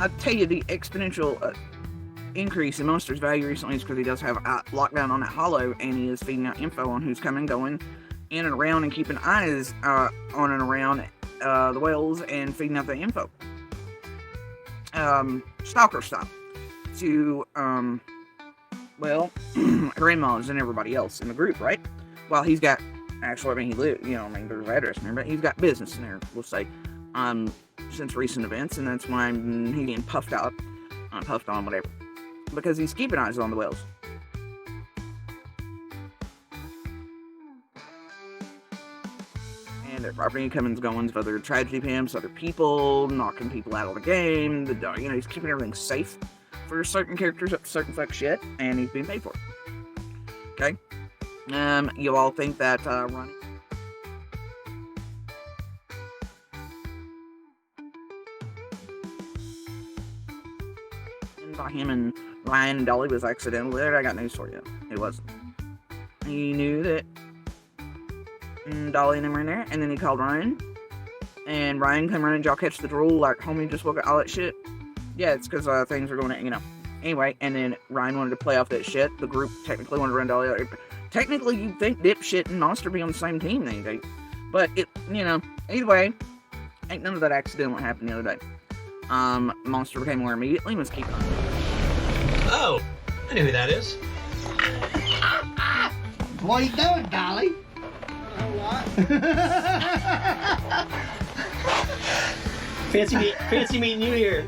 I tell you, the exponential increase in Monster's value recently is because he does have a lockdown on that hollow, and he is feeding out info on who's coming, going in and around, and keeping eyes on and around the whales, and feeding out the info. Stalker style. To, grandmas and everybody else in the group, right? While he's got, actually, I mean, he lives, there's address in there, but he's got business in there, we'll say, since recent events, and that's why he's getting puffed on, whatever. Because he's keeping eyes on the whales. And their property comings, goings of other tragedy pimps, other people, knocking people out of the game, he's keeping everything safe for certain characters up to certain fuck shit, and he's being paid for it. Okay? You all think that, Ronnie... by him and Ryan and Dolly was accidental there? I got news for you. It wasn't. He knew that Dolly and him were in there, and then he called Ryan, and Ryan come running, y'all catch the drool, like, homie just woke up, all that shit. Yeah, it's because things were going to, Anyway, and then Ryan wanted to play off that shit. The group technically wanted to run Dolly out. Technically, you'd think Dipshit and Monster be on the same team these days. But, either way, ain't none of that accidental what happened the other day. Monster became aware immediately and was keeping on. Oh, I know who that is. What are you doing, Dolly? A lot. Fancy meeting you here.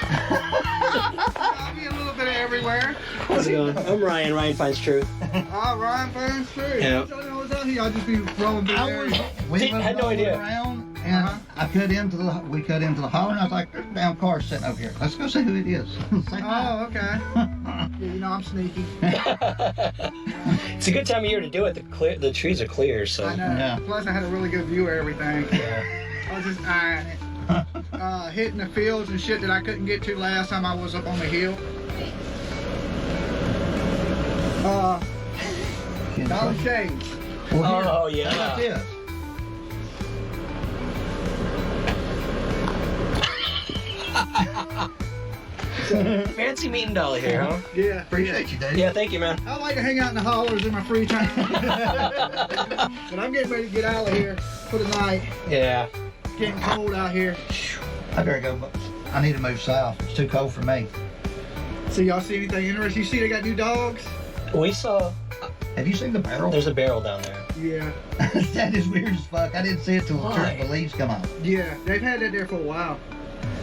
I'll be a little bit of everywhere. How's it going? I'm Ryan. Ryan finds truth. Ryan finds truth. Yeah. I don't know what's out here. I'll just be rolling through there. We had no idea. Around, and we cut into the hall, and I was like, there's a damn car sitting over here. Let's go see who it is. Oh, okay. Yeah, I'm sneaky. It's a good time of year to do it. The trees are clear, so. I know. Yeah. Plus, I had a really good view of everything. Yeah. I was just eyeing it. Hitting the fields and shit that I couldn't get to last time I was up on the hill. Dolly Shades. Oh, yeah. How about this? Fancy meeting Dolly here, huh? Yeah. Appreciate you, Dave. Yeah, thank you, man. I like to hang out in the hollers in my free time. But I'm getting ready to get out of here for the night. Yeah. It's getting cold out here. I better go. I need to move south. It's too cold for me. So y'all see anything interesting? You see they got new dogs? We saw. Have you seen the barrel? There's a barrel down there. Yeah. That is weird as fuck. I didn't see it till Why? the leaves come out. Yeah, they've had that there for a while.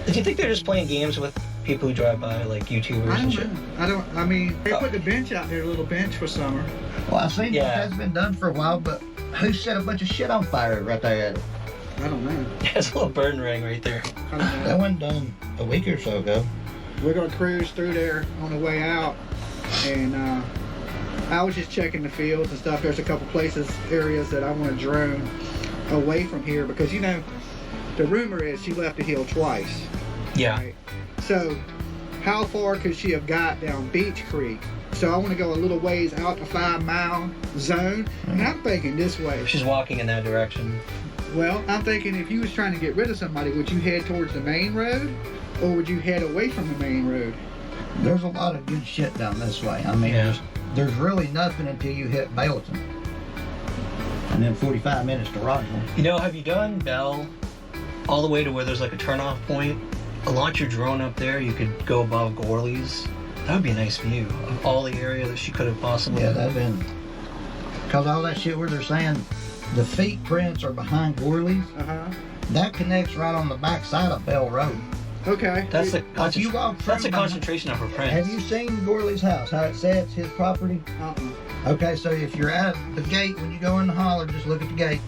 Do you think they're just playing games with people who drive by, like YouTubers I and don't shit? know. I mean, they put the bench out there, a little bench for summer. Well, I've seen Yeah. it has been done for a while, but who set a bunch of shit on fire right there at it? I don't know. There's a little burn ring right there. I don't know. That wasn't done a week or so ago. We're gonna cruise through there on the way out, and I was just checking the fields and stuff. There's a couple areas that I want to drone away from here because the rumor is she left the hill twice. Yeah. Right? So, how far could she have got down Beach Creek? So I want to go a little ways out the 5-mile zone, and I'm thinking this way. She's walking in that direction. Well, I'm thinking if you was trying to get rid of somebody, would you head towards the main road, or would you head away from the main road? There's a lot of good shit down this way. I mean, Yeah. there's really nothing until you hit Belton. And then 45 minutes to Rockville. Have you done Bell all the way to where there's like a turnoff point? Launch your drone up there. You could go above Gorley's. That would be a nice view of all the area that she could have possibly. Yeah, that'd been. Because all that shit where they're saying the feet prints are behind Gorley's, that connects right on the back side of Bell Road. Okay. That's the If you walk through that's a concentration of her prints. Have you seen Gorley's house? How it sets his property? Okay, so if you're at the gate, when you go in the holler, just look at the gate.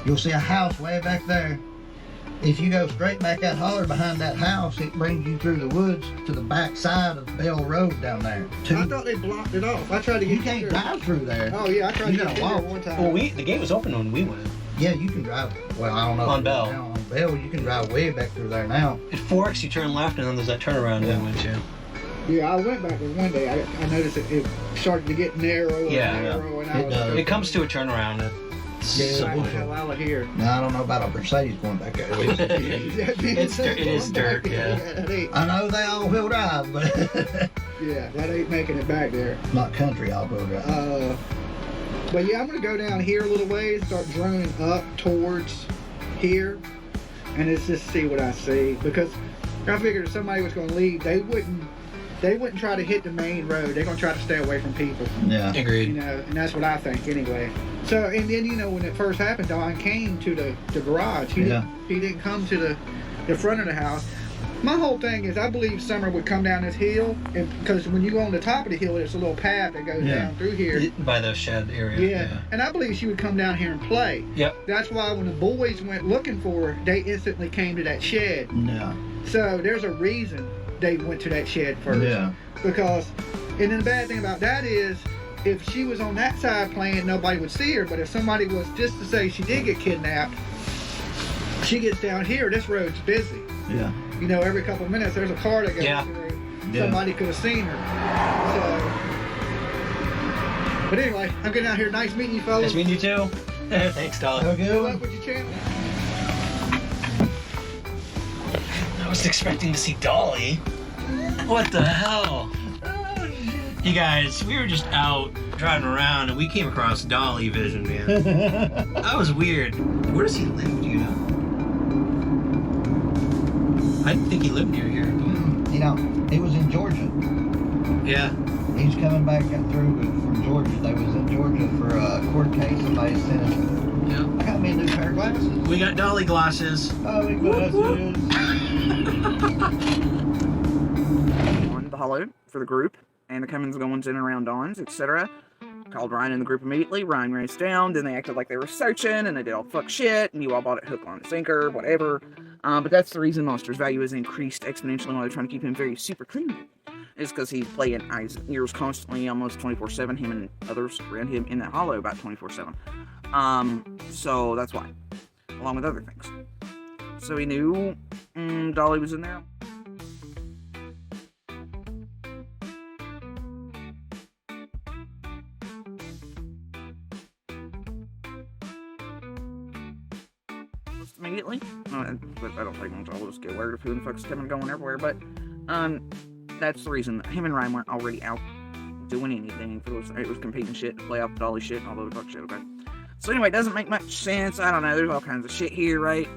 You'll see a house way back there. If you go straight back that holler behind that house, it brings you through the woods to the back side of Bell Road down there. I thought they blocked it off. I tried to get You can't drive through there. Oh yeah, I tried You to gotta get there walk. one time. Well, the gate was open when we went. Yeah, you can drive. Well, I don't know. On Bell. Now, on Bell, you can drive way back through there now. At Forks, you turn left, and then there's that turnaround we went to. Yeah, I went back there one day. I noticed it started to get narrow and Yeah. narrow, and I It was does. It comes to a turnaround at Back the hell out of here. Now I don't know about a Mercedes going back there. It is dirt, yeah. That ain't, I know they all-wheel drive, but yeah, that ain't making it back there. not country all-wheel drive. But yeah, I'm gonna go down here a little ways, start droning up towards here, and it's just see what I see. Because I figured if somebody was gonna leave, they wouldn't try to hit the main road. They're gonna try to stay away from people. Yeah. Agreed. You know, and that's what I think anyway. So, and then, you know, when it first happened, Don came to the garage. He didn't come to the front of the house. My whole thing is, I believe Summer would come down this hill, and because when you go on the top of the hill, there's a little path that goes down through here. By the shed area. Yeah, and I believe she would come down here and play. Yep. That's why when the boys went looking for her, they instantly came to that shed. Yeah. So there's a reason they went to that shed first. Yeah. Because, and then the bad thing about that is, if she was on that side playing, nobody would see her. But if somebody was, just to say she did get kidnapped, she gets down here, this road's busy. Yeah. You know, every couple of minutes there's a car that goes through. Somebody could have seen her. So, but anyway, I'm getting out here. Nice meeting you, fellas. Nice meeting you too. Thanks, Dolly. Good luck with your channel. I was expecting to see Dolly. What the hell? You guys, we were just out driving around and we came across Dolly Vision, man. That was weird. Where does he live, do you know? I didn't think he lived near here. You know, he was in Georgia. Yeah. He's coming back through from Georgia. They was in Georgia for a court case. Somebody sent him. Yeah. I got me a new pair of glasses. We got Dolly glasses. Oh, glasses. On the hollow for the group, and the comings and goings in and around Dawn's, etc. Called Ryan and the group immediately. Ryan raced down, then they acted like they were searching, and they did all fuck shit, and you all bought it hook, line, and sinker, whatever. But that's the reason Monster's value has increased exponentially while they're trying to keep him very super clean. Is because he's playing eyes and ears constantly, almost 24/7, him and others around him in that hollow about 24/7. So that's why, along with other things. So he knew Dolly was in there. Immediately, but I don't think I'll just get word of who the fuck's coming and going everywhere. But that's the reason that him and Ryan weren't already out doing anything. It was competing shit to play off the Dolly shit and all the fuck shit. Okay. So anyway, it doesn't make much sense. I don't know. There's all kinds of shit here, right?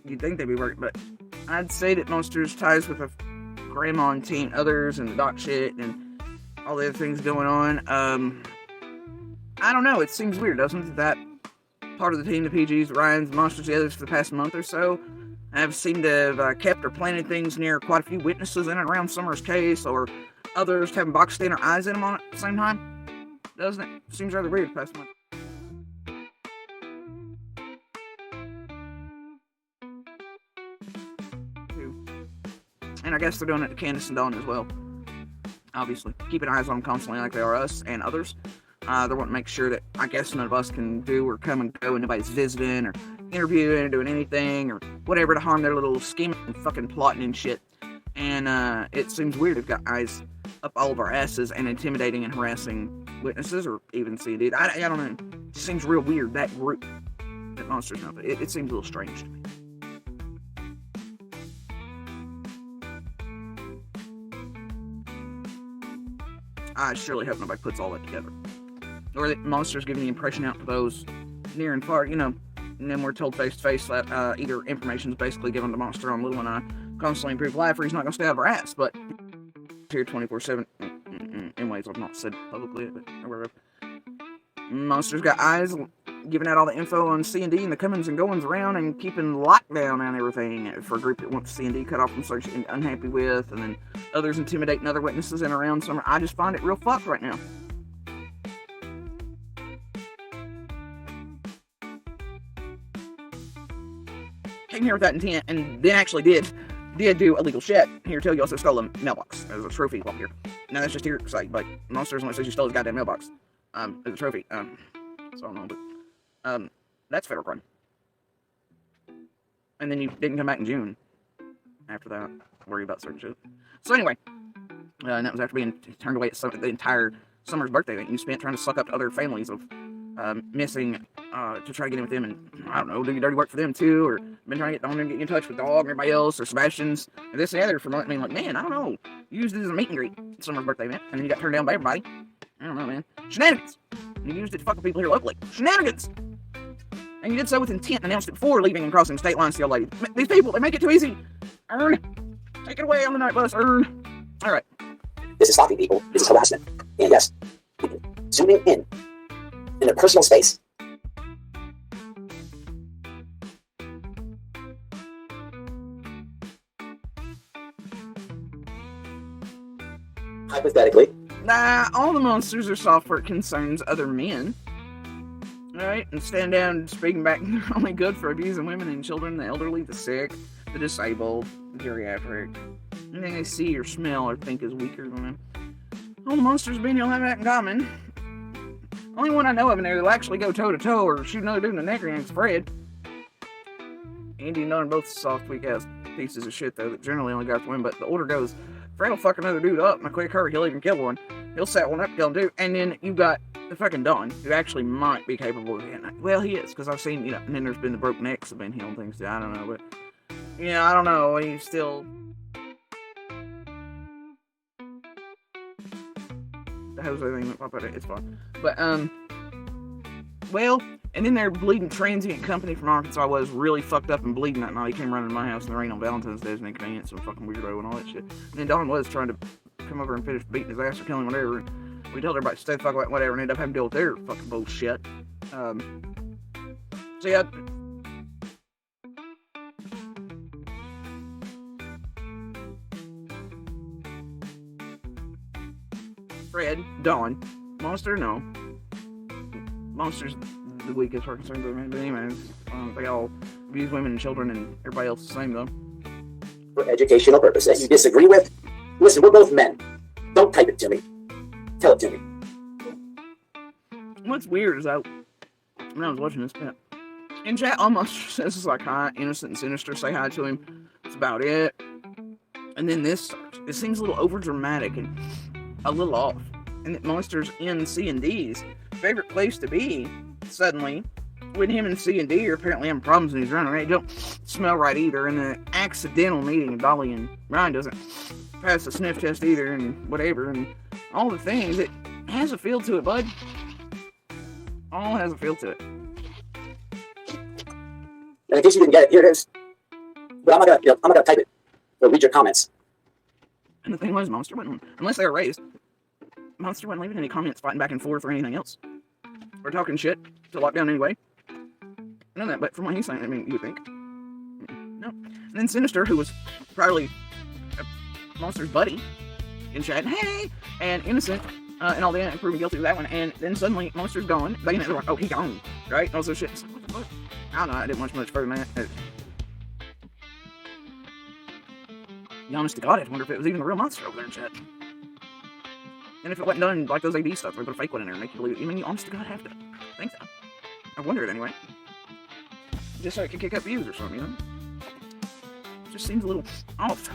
You'd think they'd be working, but I'd say that Monster's ties with a grandma and teen others and the doc shit and all the other things going on. I don't know. It seems weird, doesn't it? That part of the team, the PGs, Ryan's, Monsters, the others for the past month or so have seemed to have kept or planted things near quite a few witnesses in and around Summer's case, or others having boxed in or eyes in them on it at the same time. Doesn't it? Seems rather weird the past month. And I guess they're doing it to Candace and Dawn as well. Obviously. Keeping eyes on them constantly like they are us and others. They want to make sure that, I guess, none of us can do or come and go and nobody's visiting or interviewing or doing anything or whatever to harm their little scheming and fucking plotting and shit. And it seems weird. They've got eyes up all of our asses and intimidating and harassing witnesses or even C&D. I don't know. It seems real weird, that group that Monsters know. It seems a little strange to me. I surely hope nobody puts all that together. Or that Monster's giving the impression out to those near and far, you know, and then we're told face to face that either information's basically given to Monster on Little and I constantly improve life, or he's not going to stay out of our ass, but here 24/7 in ways I've not said publicly, but wherever. Monster's got eyes giving out all the info on C&D and the comings and goings around and keeping lockdown on everything for a group that wants C&D cut off from search and unhappy with, and then others intimidating other witnesses in around Summer. I just find it real fucked right now. Came here with that intent and then actually did do illegal shit. Here, tell you also stole a mailbox as a trophy while here. Now that's just hearsay, but Monsters only says you stole his goddamn mailbox as a trophy. So I don't know, but that's federal crime. And then you didn't come back in June. After that, worry about certain shit. So anyway, and that was after being turned away at the entire Summer's birthday that you spent trying to suck up to other families of missing to try to get in with them, and I don't know, do dirty work for them too, or been trying to get them to get in touch with Dog and everybody else, or Sebastian's, and this and the other for months. I mean, like, man, I don't know. You used it as a meet and greet at Summer's birthday event, and then you got turned down by everybody. I don't know, man. Shenanigans. You used it to fuck with people here locally. Shenanigans. And you did so with intent and announced it before leaving and crossing state lines to the old lady. These people, they make it too easy. Earn. Take it away on the night bus. Earn. All right. This is stalking people. This is harassment. And yes, zooming in their personal space. Hypothetically, Nah, all the monsters are soft where it concerns other men. Alright, and stand down and speaking back, they're only good for abusing women and children, the elderly, the sick, the disabled, the geriatric. Anything they see or smell or think is weaker than them. All the monsters being you'll have that in common. Only one I know of in there that'll actually go toe to toe or shoot another dude in the neck is Fred. Andy and Don are both soft, weak ass pieces of shit though that generally only got to win, but the order goes, Fred will fuck another dude up in a quick hurry, he'll even kill one. He'll set one up, kill him too, and then you've got the fucking Don, who actually might be capable of hitting it. Well, he is, because I've seen, you know, and then there's been the broke necks have been healing things too, I don't know, but, yeah, I don't know, he's still... The Jose thing went pop out, it's fine. But, well, and then their bleeding transient company from Arkansas was really fucked up and bleeding that night. He came running to my house in the rain on Valentine's Day as an inconvenience, some fucking weirdo and all that shit. And then Don was trying to come over and finish beating his ass or killing whatever. And we told everybody to stay the fuck away, whatever, and ended up having to deal with their fucking bullshit. So yeah. Fred, Don, Monster, no. Monster's the weakest for concerned, but anyways, they all abuse women and children, and everybody else is the same though. for educational purposes, you disagree with, listen, we're both men. Don't type it to me. Tell it to me. What's weird is when I was watching this bit, in chat almost says it's like hi, innocent and sinister, say hi to him. That's about it. And then this starts. It seems a little over dramatic and a little off. And that Monster's in C and D's favorite place to be suddenly when him and C and D are apparently having problems and he's running right. Don't smell right either. And the accidental meeting of Dolly and Ryan doesn't pass the sniff test either, and whatever, and all the things. It has a feel to it, bud. All has a feel to it. And in case you didn't get it, here it is. But I'm not gonna type it or read your comments. And the thing was, Monster wouldn't, unless they were raised, Monster wasn't leaving any comments fighting back and forth or anything else. Or talking shit to lockdown anyway. None of that, but from what he's saying, I mean, you would think. No. And then Sinister, who was probably Monster's buddy in chat, hey, and Innocent, and all that, and proven guilty of that one, and then suddenly Monster's gone. They're like, oh, he gone, right? And all this shit. It's like, what the fuck? I don't know, I didn't watch much further than that. The honest to God, I wonder if it was even the real Monster over there in chat. And if it wasn't done like those AD stuff, where they put a fake one in there and make you believe it. I mean, you honest to God have to think that. I wonder it anyway. Just so it could kick up views or something, you know? It just seems a little off.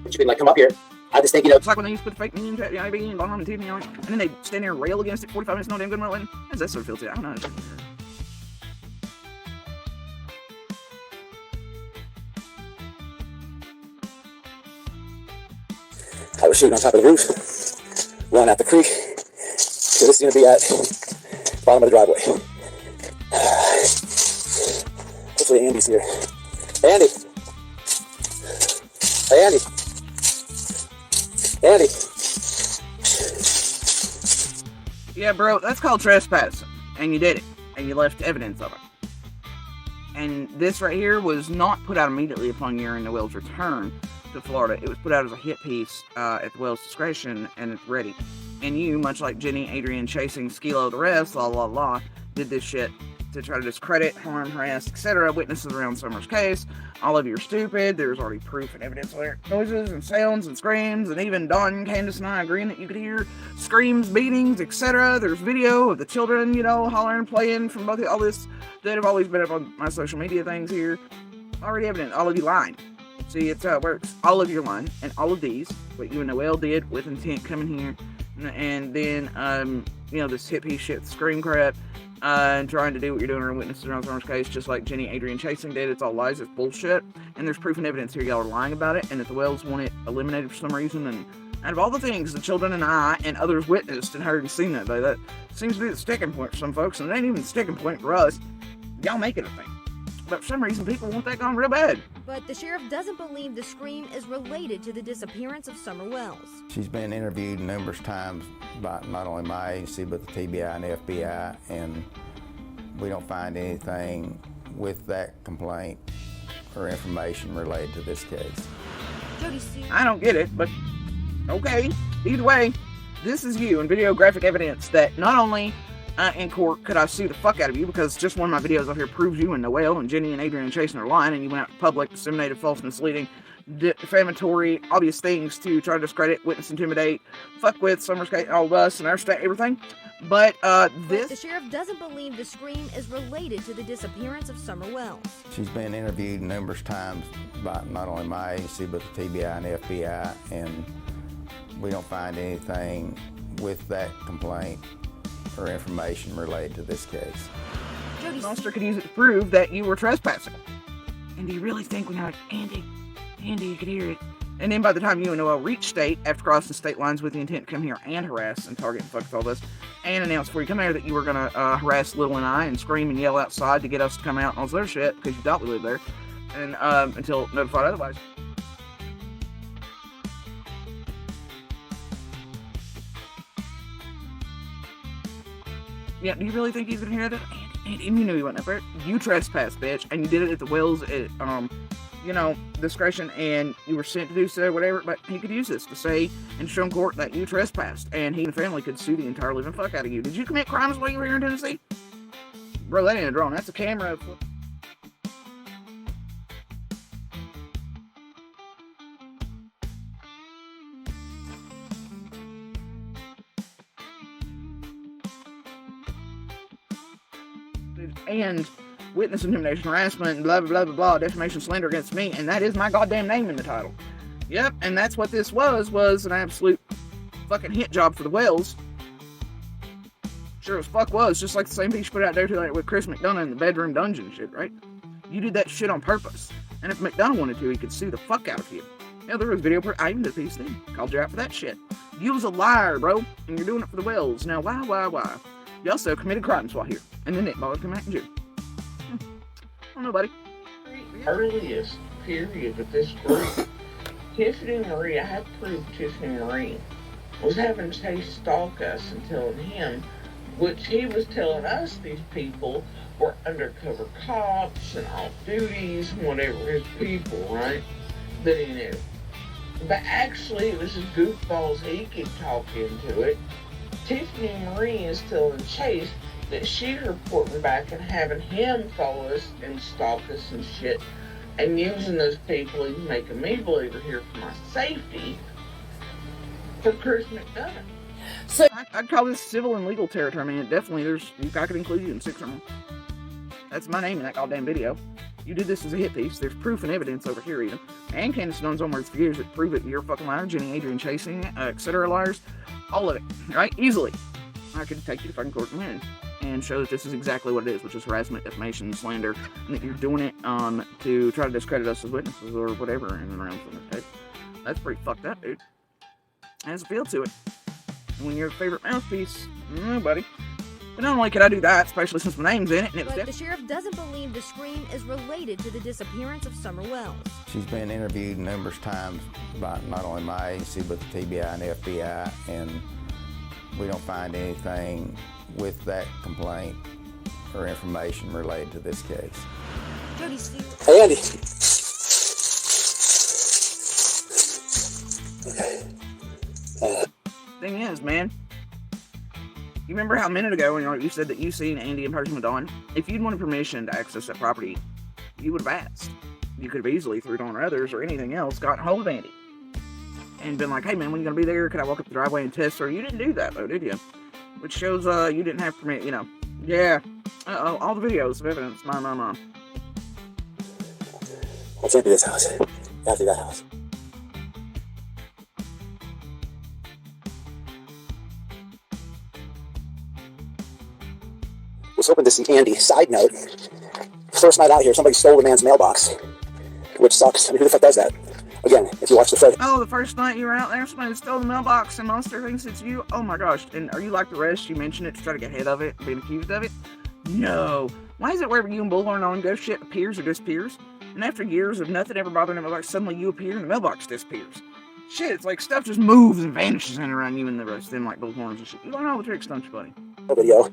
But you can come up here. I just think, It's like when they used to put the fake me in chat, the IB and Bonham and TV, and then they stand there and rail against it 45 minutes, no damn good well. How does that sort of feel to it? I don't know. I was shooting on top of the roof, running out the creek. So this is going to be at the bottom of the driveway. Hopefully Andy's here. Hey, Andy. Hey, Andy. Andy. Yeah, bro, that's called trespassing. And you did it. And you left evidence of it. And this right here was not put out immediately upon your and Noel's return to Florida. It was put out as a hit piece at the Wells' discretion, and it's ready. And you, much like Jenny, Adrian, Chasing, Skilo, the rest, did this shit to try to discredit, harm, harass, etc. witnesses around Summer's case. All of you are stupid. There's already proof and evidence of their noises and sounds and screams, and even Dawn, Candace, and I agreeing that you could hear screams, beatings, etc. There's video of the children, hollering, playing from both all this that have always been up on my social media things here. Already evident. All of you lying. See, it's how it works. All of your lying, and all of these, what you and Noel did with intent coming here, and then, this hit piece shit, scream crap, and trying to do what you're doing or witnesses around Summer's case, just like Jenny Adrian Chasing did. It's all lies, it's bullshit. And there's proof and evidence here. Y'all are lying about it, and that the Wells want it eliminated for some reason. And out of all the things the children and I and others witnessed and heard and seen that day, that seems to be the sticking point for some folks, and it ain't even the sticking point for us. Y'all make it a thing. But for some reason, people want that gone real bad. But the sheriff doesn't believe the scream is related to the disappearance of Summer Wells. She's been interviewed numerous times by not only my agency, but the TBI and FBI, and we don't find anything with that complaint or information related to this case. Jodisue. I don't get it, but okay. Either way, this is you and videographic evidence that not only in court could I sue the fuck out of you, because just one of my videos up here proves you and Noelle and Jenny and Adrian and Chasing are lying, and you went out in public, disseminated false, misleading, defamatory, obvious things to try to discredit, witness, intimidate, fuck with Summer's case, all of us and our state, everything. But this... The sheriff doesn't believe the scream is related to the disappearance of Summer Wells. She's been interviewed numerous times by not only my agency, but the TBI and FBI, and we don't find anything with that complaint or information related to this case. The monster could use it to prove that you were trespassing. And do you really think when you're like, Andy, you could hear it? And then by the time you and Noelle reach state, after crossing state lines with the intent to come here and harass and target and fuck with all this, and announce before you come here that you were going to harass Little and I and scream and yell outside to get us to come out and all this other shit, because you thought we lived there, and until notified otherwise. Yeah, do you really think he's gonna hear that? And you knew he wasn't up there. You trespassed, bitch, and you did it at the Wells at, discretion, and you were sent to do so, whatever, but he could use this to say and show in court that you trespassed, and he and the family could sue the entire living fuck out of you. Did you commit crimes while you were here in Tennessee? Bro, that ain't a drone. That's a camera. And witness intimidation, harassment, and blah, blah, blah, blah, blah, defamation, slander against me, and that is my goddamn name in the title. Yep, and that's what this was an absolute fucking hit job for the Wells. Sure as fuck was, just like the same piece you put out there tonight with Chris McDonough in the bedroom dungeon shit, right? You did that shit on purpose, and if McDonough wanted to, he could sue the fuck out of you. Yeah, there was video, I even did a piece then, called you out for that shit. You was a liar, bro, and you're doing it for the Wells. Now, why? You also committed crimes while here, and then Nick Ball came out in June. I don't know, buddy. Earliest period of this group, Tiffany Marie, I have proved Tiffany Marie was having Chase stalk us and telling him, which he was telling us these people were undercover cops and off duties and whatever, his people, right? That he knew. But actually, it was his goofballs, he could talk into it. Tiffany Marie is telling Chase that she's reporting back and having him follow us and stalk us and shit, and using those people, he's making me believe are here for my safety, for Chris McDonough. So I'd call this civil and legal territory. I mean, definitely, I could include you in 6 or more. That's my name in that goddamn video. You did this as a hit piece. There's proof and evidence over here even. And Candace Dunn's on words for years that prove it. You're a fucking liar. Jenny, Adrian Chasing, etc. liars. All of it. Right? Easily. I could take you to fucking court and win. And show that this is exactly what it is, which is harassment, defamation, slander, and that you're doing it to try to discredit us as witnesses or whatever in and around from the tape. That's pretty fucked up, dude. Has a feel to it. And when you're a favorite mouthpiece, buddy. But not only could I do that, especially since my name's in it, and it was But the sheriff doesn't believe the scream is related to the disappearance of Summer Wells. She's been interviewed numerous times by not only my agency, but the TBI and FBI, and we don't find anything with that complaint or information related to this case. Jodisue. Hey, Andy. Okay. Thing is, man, you remember how a minute ago when you said that you seen Andy in person with Dawn? If you'd wanted permission to access that property, you would have asked. You could have easily, through Dawn or others or anything else, gotten hold of Andy and been like, hey man, when you gonna be there? Could I walk up the driveway and test her? You didn't do that though, did you? Which shows you didn't have permit, Yeah. All the videos of evidence. My. Let's empty this house. Empty that house. was hoping to see Andy. Side note, first night out here, somebody stole the man's mailbox, which sucks. I mean, who the fuck does that? Again, if you watch the thread. Oh, the first night you were out there, somebody stole the mailbox and Monster thinks it's you? Oh my gosh. And are you like the rest? You mentioned it to try to get ahead of it, being accused of it? No. Why is it wherever you and Bullhorn on go, shit appears or disappears? And after years of nothing ever bothering him, like suddenly you appear and the mailbox disappears. Shit, it's like stuff just moves and vanishes in around you and the rest of them like Bullhorns and shit. You learn all the tricks, don't you, buddy? Video.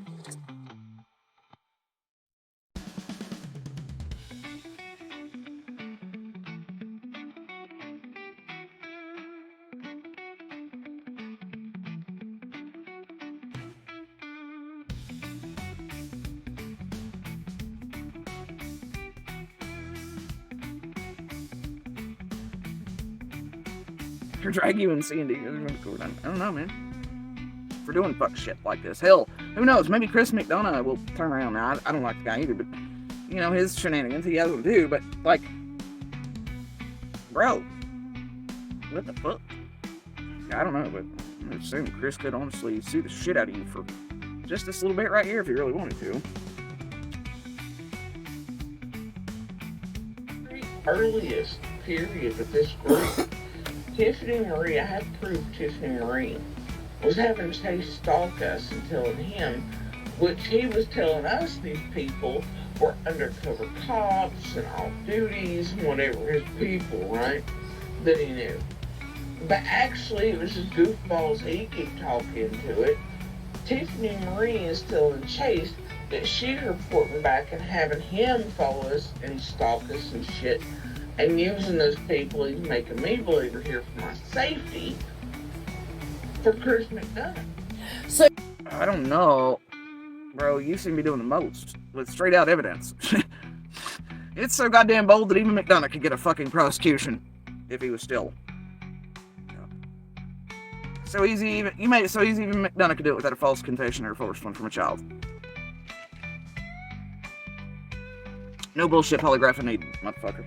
Or drag you and Sandy. I don't know, man. For doing fuck shit like this. Hell, who knows? Maybe Chris McDonough will turn around now. I don't like the guy either, but, you know, his shenanigans, he has them too, but, like, bro, what the fuck? I don't know, but I'm assuming Chris could honestly sue the shit out of you for just this little bit right here if he really wanted to. Earliest period of this group, Tiffany Marie, I had proof Tiffany Marie was having Chase stalk us and telling him, which he was telling us these people were undercover cops and off duties and whatever, his people, right, that he knew. But actually, it was just goofballs he could talk into it. Tiffany Marie is telling Chase that she's reporting back and having him follow us and stalk us and shit, and using those people he's making me believe are here for my safety for Chris McDonough. So I don't know, bro. You seem to be doing the most with straight out evidence. It's so goddamn bold that even McDonough could get a fucking prosecution if he was still. So easy, even you made it so easy even McDonough could do it without a false confession or a forced one from a child. No bullshit polygraphing needed, motherfucker.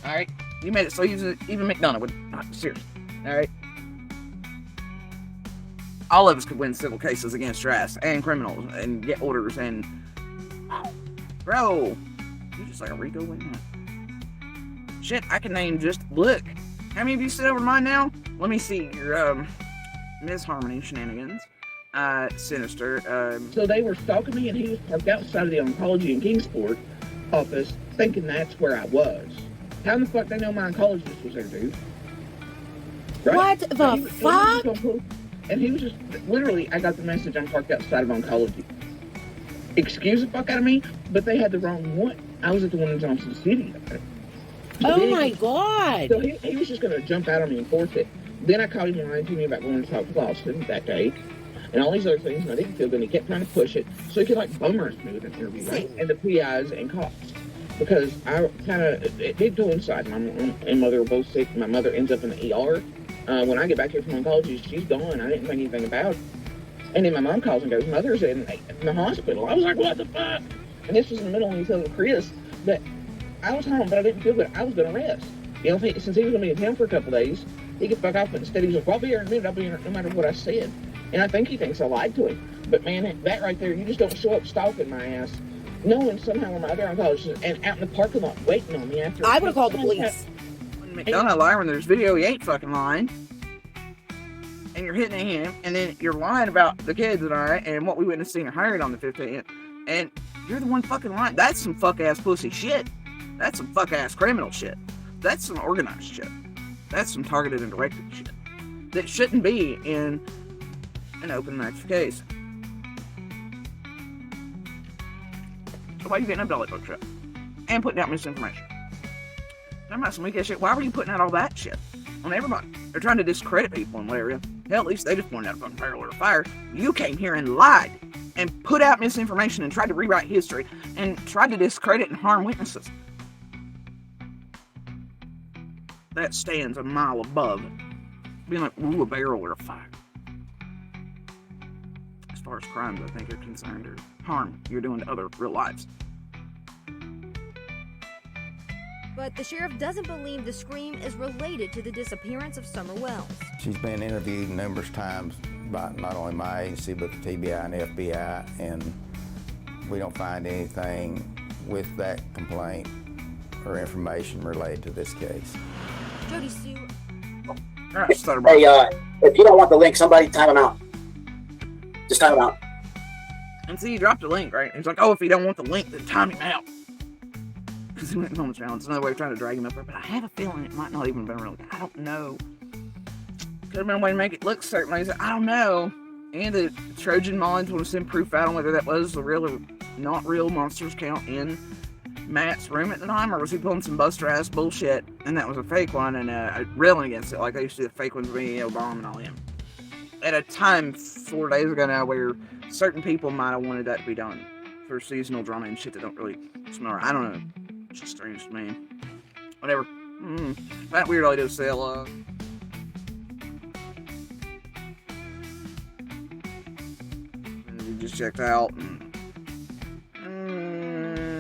Alright? You made it so easy even McDonough would. Seriously. Alright? All of us could win civil cases against your ass and criminals and get orders and. Bro! You're just like a Rico wing. Shit, I can name just. Look! How many of you sit over mine now? Let me see. Your, Ms. Harmony shenanigans. Sinister. So they were stalking me and he was parked outside of the oncology in Kingsport office thinking that's where I was. How in the fuck they know my oncologist was there, dude? Right? What the fuck? And he was just, literally, I got the message I'm parked outside of oncology. Excuse the fuck out of me, but they had the wrong one. I was at the one in Johnson City. Oh my god. So he was just going to jump out on me and force it. Then I called him and lied to me about going to talk to Boston that day. And all these other things, and I didn't feel good. And he kept trying to push it so he could like bummer us me with an interview, right? And the PIs and cops. Because I kind of, it did coincide. My mom and mother were both sick. My mother ends up in the ER. When I get back here from oncology, she's gone. I didn't think anything about it. And then my mom calls and goes, Mother's in the hospital. I was like, what the fuck? And this was in the middle when he told Chris that I was home, but I didn't feel good. I was going to rest. You know, since he was going to be in town for a couple days, he could fuck off, but instead he was like, well, I'll be here in a minute. I'll be here no matter what I said. And I think he thinks I lied to him. But man, that right there, you just don't show up stalking my ass, knowing somehow where my other oncologists and out in the parking lot waiting on me after. I would have called the police. When McDonough lying when there's video, he ain't fucking lying. And you're hitting him, and then you're lying about the kids and all right, and what we witnessed seeing hired on the 15th, and you're the one fucking lying. That's some fuck ass pussy shit. That's some fuck ass criminal shit. That's some organized shit. That's some targeted and directed shit that shouldn't be in an open and active case. So why are you getting up to all that book shit and putting out misinformation? Talking about some weak ass shit. Why were you putting out all that shit on everybody? They're trying to discredit people in what area. Hell, at least they just pointed out a fucking parallel fire. You came here and lied and put out misinformation and tried to rewrite history and tried to discredit and harm witnesses. That stands a mile above being like, ooh, a barrel or a fire. As far as crimes, I think, are concerned, or harm you're doing to other real lives. But the sheriff doesn't believe the scream is related to the disappearance of Summer Wells. She's been interviewed numerous times by not only my agency, but the TBI and FBI, and we don't find anything with that complaint or information related to this case. Jodisue. Alright, start Hey, if you don't want the link, somebody time him out. Just time him out. And see, you dropped a link, right? He's like, oh, if you don't want the link, then time him out. Because he went in moments around. It's another way of trying to drag him up there. But I have a feeling it might not even have been real. I don't know. Could have been a way to make it look certain ways. I don't know. And the Trojan mods want to send proof out on whether that was the real or not real monsters count in Matt's room at the time, or was he pulling some buster ass bullshit and that was a fake one and railing against it like I used to do the fake ones with me, Obama and all them. At a time 4 days ago now where certain people might have wanted that to be done for seasonal drama and shit that don't really smell right. I don't know. It's just strange to me. Whatever. That weird idea to sell, we just checked out and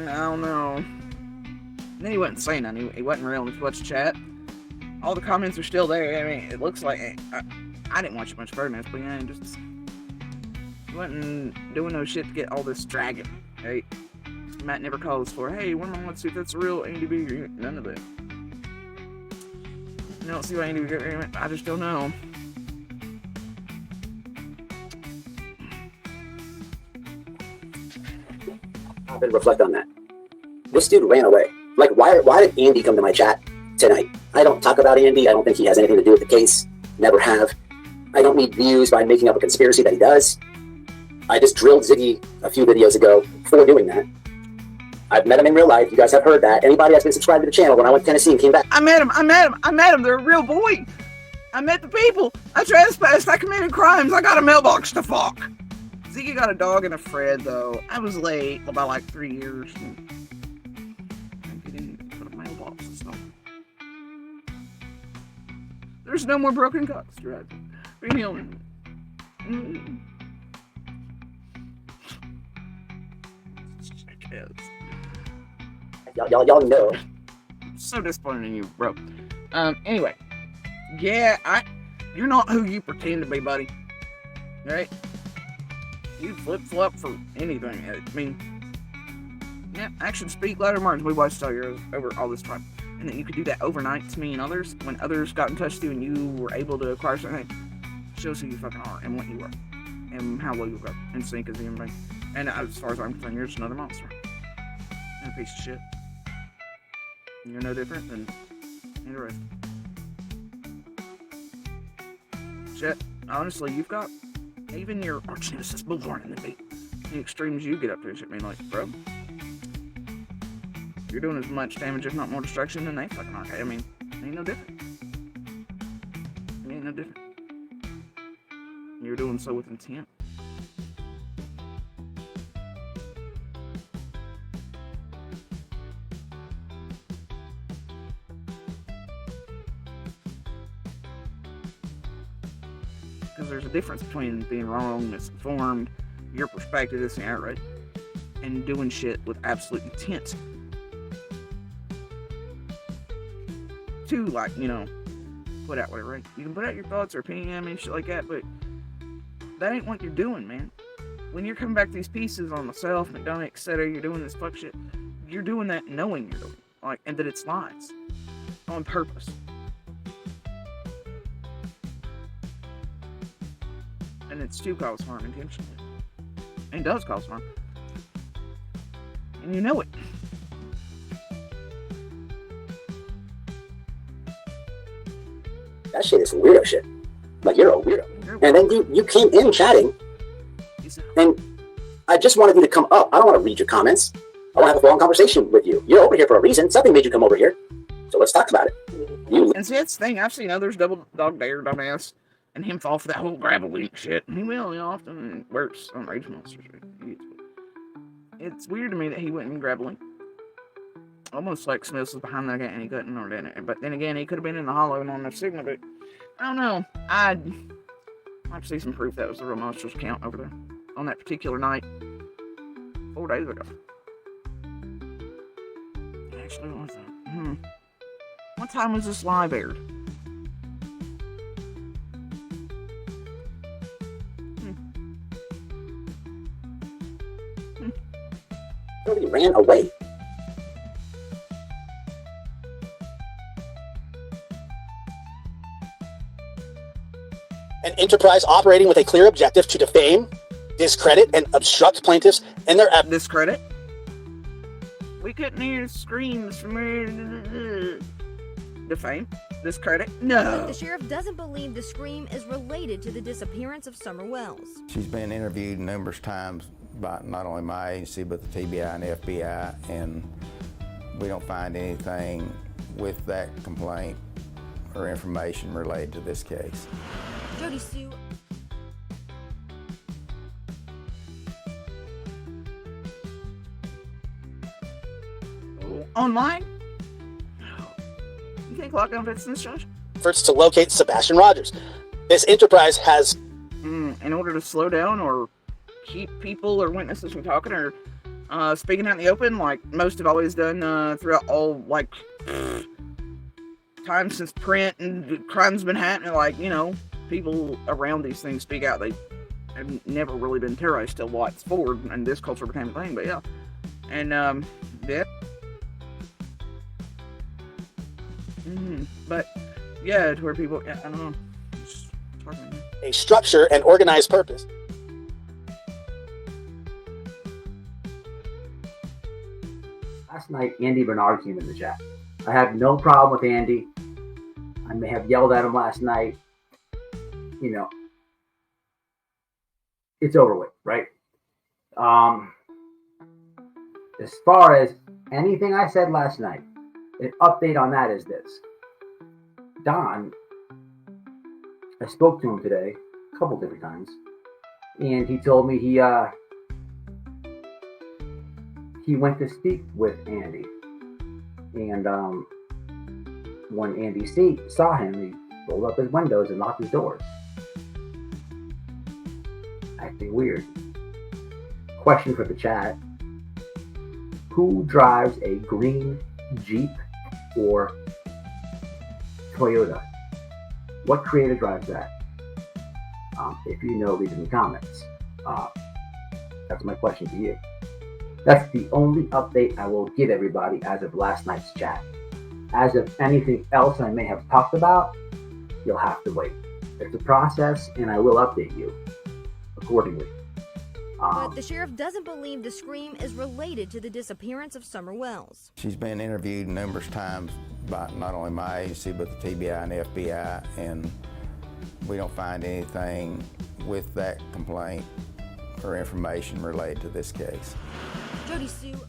I don't know. And then he wasn't saying nothing. He wasn't real much chat. All the comments are still there. I mean, it looks like I didn't watch it much further, but yeah, just he wasn't doing no shit to get all this dragging. Hey, Matt never calls for, hey, when am I going to see if that's a real Andy B? None of that. I don't see why Andy B. I just don't know. I've been reflect on that. This dude ran away. Like, why did Andy come to my chat tonight? I don't talk about Andy. I don't think he has anything to do with the case. Never have. I don't need views by making up a conspiracy that he does. I just drilled Ziggy a few videos ago for doing that. I've met him in real life. You guys have heard that. Anybody that's been subscribed to the channel when I went to Tennessee and came back. I met him. They're a real boy. I met the people. I trespassed. I committed crimes. I got a mailbox to fuck. Ziggy got a dog and a Fred, though. I was late by like 3 years. I didn't put a mailbox and stuff. There's no more broken cups, right? Y'all know. So disappointed in you, bro. Anyway. Yeah, you're not who you pretend to be, buddy. Right? You flip-flop for anything. I mean, yeah, actions speak louder than words. We watched all yours over all this time. And that you could do that overnight to me and others, when others got in touch with you and you were able to acquire something, shows who you fucking are and what you are. And how low you go. And sync as a human being. And as far as I'm concerned, you're just another monster. And a piece of shit. And you're no different than any rest. Shit, honestly, you've got even your arch nemesis Bullhorn in the extremes you get up to. I mean, like, bro, you're doing as much damage, if not more destruction, than they fucking are. I mean, ain't no different. Ain't no different. You're doing so with intent. Because there's a difference between being wrong, misinformed, your perspective, this and that, right? And doing shit with absolute intent to, like, you know, put out whatever, right? You can put out your thoughts or opinion, I mean, shit like that, but that ain't what you're doing, man. When you're coming back to these pieces on myself, McDonough, etc., you're doing this fuck shit, you're doing that knowing you're doing it, like, and that it's lies. On purpose. And it's to cause harm intentionally. And does cause harm. And you know it. That shit is weirdo shit. Like, you're a weirdo. And then you came in chatting, and I just wanted you to come up. I don't want to read your comments. I want to have a long conversation with you. You're over here for a reason. Something made you come over here. So let's talk about it. And see, that's the thing. I've seen others double dog dare dumbass and him fall for that whole grab a link shit. He will, you know, often worse on Rage Monsters. It's weird to me that he wouldn't grab a link. Almost like Smith was behind that guy and he couldn't, or didn't. But then again, he could have been in the hollow and on the signal, but I don't know. I'd like to see some proof that was the real monsters count over there on that particular night 4 days ago. Actually, what was that? What time was this live aired? Nobody ran away. An enterprise operating with a clear objective to defame, discredit, and obstruct plaintiffs in their efforts. Discredit? We couldn't hear screams from defame? Discredit? But No. the sheriff doesn't believe the scream is related to the disappearance of Summer Wells. She's been interviewed numerous times by not only my agency, but the TBI and FBI, and we don't find anything with that complaint or information related to this case. Jodisue. Online? You think lockdown fits this, Josh? Efforts to locate Sebastian Rogers. This enterprise has, In order to slow down or keep people or witnesses from talking or speaking out in the open, like most have always done throughout all, like, time since print and crime's been happening, like, you know, people around these things speak out. They have never really been terrorized till lots forward, and this culture became a thing, but yeah. And, yeah. But, yeah, to where people, yeah, I don't know. Just talking. a structure and organized purpose. Last night, Andy Bernard came in the chat. I have no problem with Andy. I may have yelled at him last night. You know, it's over with, right? As far as anything I said last night, an update on that is this. Don, I spoke to him today a couple different times, and he told me he went to speak with Andy, and when Andy saw him, he rolled up his windows and locked his doors. Acting weird. Question for the chat: who drives a green Jeep or Toyota? What creator drives that? If you know, leave it in the comments. That's my question to you. That's the only update I will give everybody as of last night's chat. As of anything else I may have talked about, you'll have to wait. It's a process, and I will update you accordingly. But the sheriff doesn't believe the scream is related to the disappearance of Summer Wells. She's been interviewed numerous times by not only my agency, but the TBI and FBI, and we don't find anything with that complaint or information related to this case. Jodisue